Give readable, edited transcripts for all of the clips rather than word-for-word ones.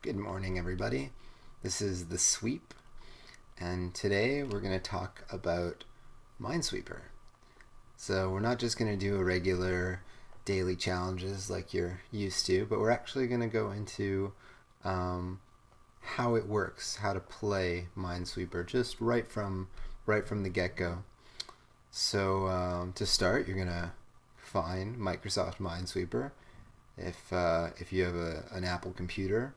Good morning, everybody. This is the Sweep, and today we're going to talk about Minesweeper. So we're not just going to do a regular daily challenges like you're used to, but we're actually going to go into how it works, how to play Minesweeper, just right from the get-go. So to start, you're going to find Microsoft Minesweeper. If you have an Apple computer,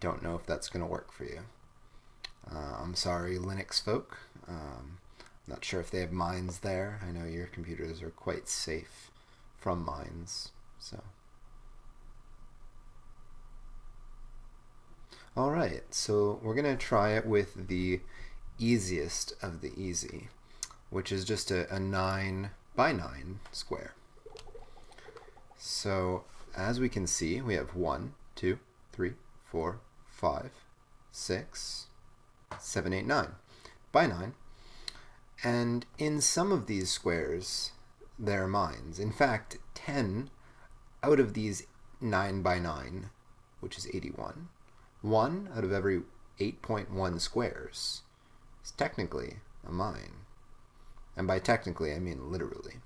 don't know if that's going to work for you. I'm sorry, Linux folk. Not sure if they have mines there. I know your computers are quite safe from mines. Alright, so we're going to try it with the easiest of the easy, which is just a 9 by 9 square. So as we can see, we have 1, 2, 3, 4, 5, 6, 7, 8, 9 by 9. And in some of these squares, there are mines. In fact, 10 out of these 9 by 9, which is 81, 1 out of every 8.1 squares is technically a mine. And by technically, I mean literally.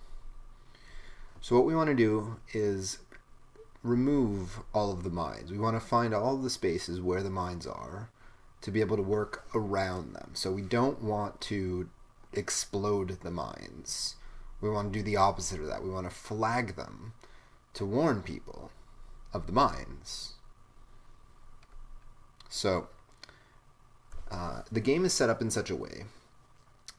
So what we want to do is remove all of the mines. We want to find all the spaces where the mines are to be able to work around them. So we don't want to explode the mines. We want to do the opposite of that. We want to flag them to warn people of the mines. So the game is set up in such a way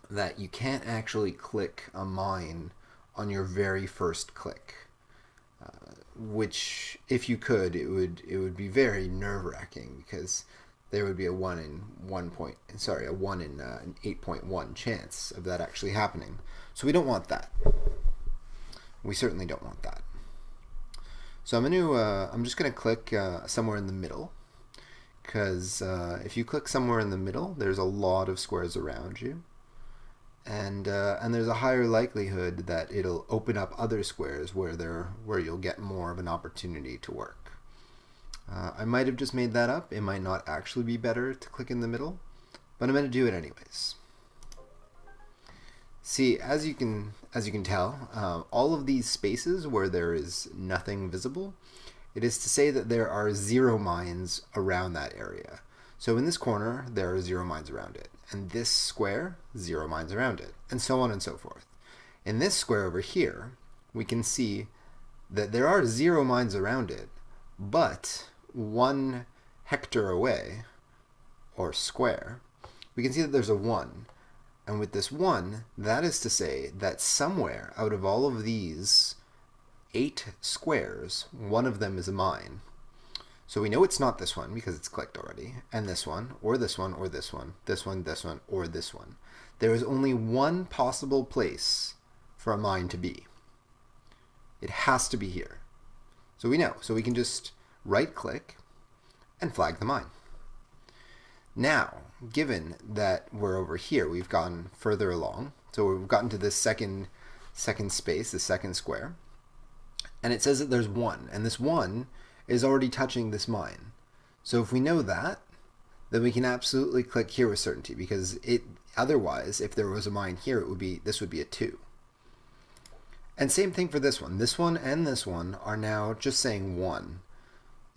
that you can't actually click a mine on your very first click. Which, if you could, it would be very nerve-wracking because there would be a 1 in 8.1 chance of that actually happening. So we don't want that. We certainly don't want that. So I'm just gonna click somewhere in the middle, because if you click somewhere in the middle, there's a lot of squares around you. And there's a higher likelihood that it'll open up other squares where you'll get more of an opportunity to work. I might have just made that up. It might not actually be better to click in the middle, but I'm going to do it anyways. See, as you can tell, all of these spaces where there is nothing visible, it is to say that there are 0 mines around that area. So in this corner, there are 0 mines around it. And this square, 0 mines around it. And so on and so forth. In this square over here, we can see that there are 0 mines around it, but 1 hectare away, or square, we can see that there's a 1. And with this 1, that is to say that somewhere out of all of these 8 squares, one of them is a mine. So we know it's not this one because it's clicked already, and this one, or this one, or this one, this one, this one, or this one. There is only one possible place for a mine to be. It has to be here. So we know. So we can just right-click and flag the mine. Now, given that we're over here, we've gotten further along. So we've gotten to this second space, the second square, and it says that there's 1, and this 1 is already touching this mine. So if we know that, then we can absolutely click here with certainty, because otherwise, if there was a mine here, this would be a 2. And same thing for this one. This one and this one are now just saying 1.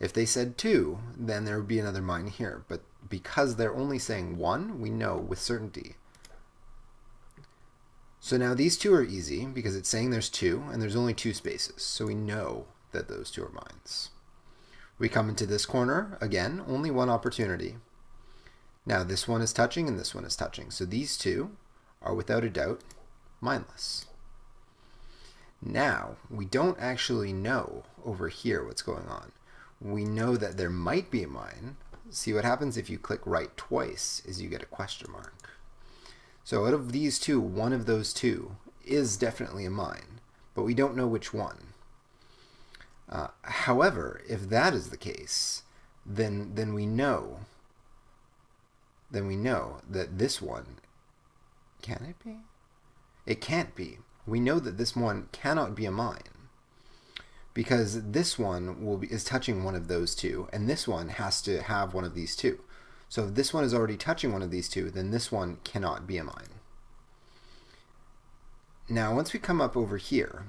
If they said 2, then there would be another mine here. But because they're only saying 1, we know with certainty. So now these 2 are easy because it's saying there's 2 and there's only 2 spaces. So we know that those 2 are mines. We come into this corner, again, only 1 opportunity. Now this one is touching and this one is touching. So these 2 are without a doubt mineless. Now, we don't actually know over here what's going on. We know that there might be a mine. See, what happens if you click right twice is you get a question mark. So out of these 2, one of those 2 is definitely a mine, but we don't know which one. However, if that is the case, then we know that this one, can it be? It can't be. We know that this one cannot be a mine because this one is touching one of those two, and this one has to have one of these two. So if this one is already touching one of these two, then this one cannot be a mine. Now, once we come up over here,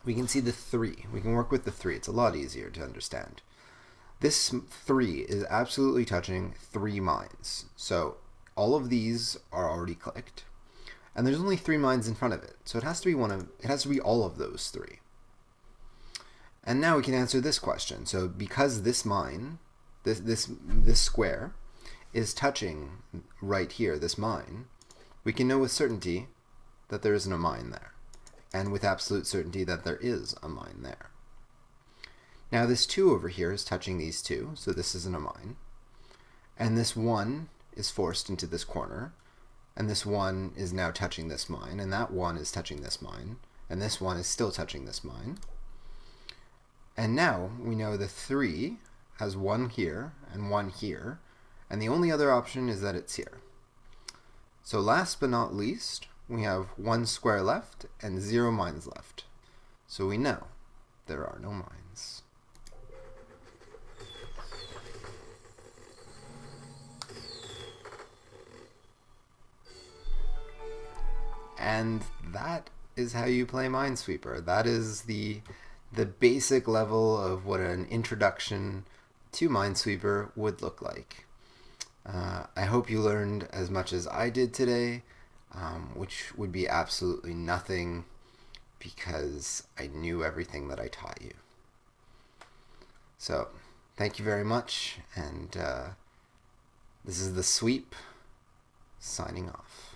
we can see the 3. We can work with the 3. It's a lot easier to understand. This 3 is absolutely touching 3 mines. So all of these are already clicked, and there's only 3 mines in front of it. So it has to be all of those 3. And now we can answer this question. So because this mine, this square is touching right here, this mine, we can know with certainty that there isn't a mine there, and with absolute certainty that there is a mine there. Now this 2 over here is touching these 2, so this isn't a mine. And this 1 is forced into this corner, and this 1 is now touching this mine, and that 1 is touching this mine, and this 1 is still touching this mine. And now we know the 3 has 1 here and 1 here, and the only other option is that it's here. So last but not least, we have 1 square left and 0 mines left. So we know there are no mines. And that is how you play Minesweeper. That is the basic level of what an introduction to Minesweeper would look like. I hope you learned as much as I did today, which would be absolutely nothing because I knew everything that I taught you. So, thank you very much, and this is the Sweep signing off.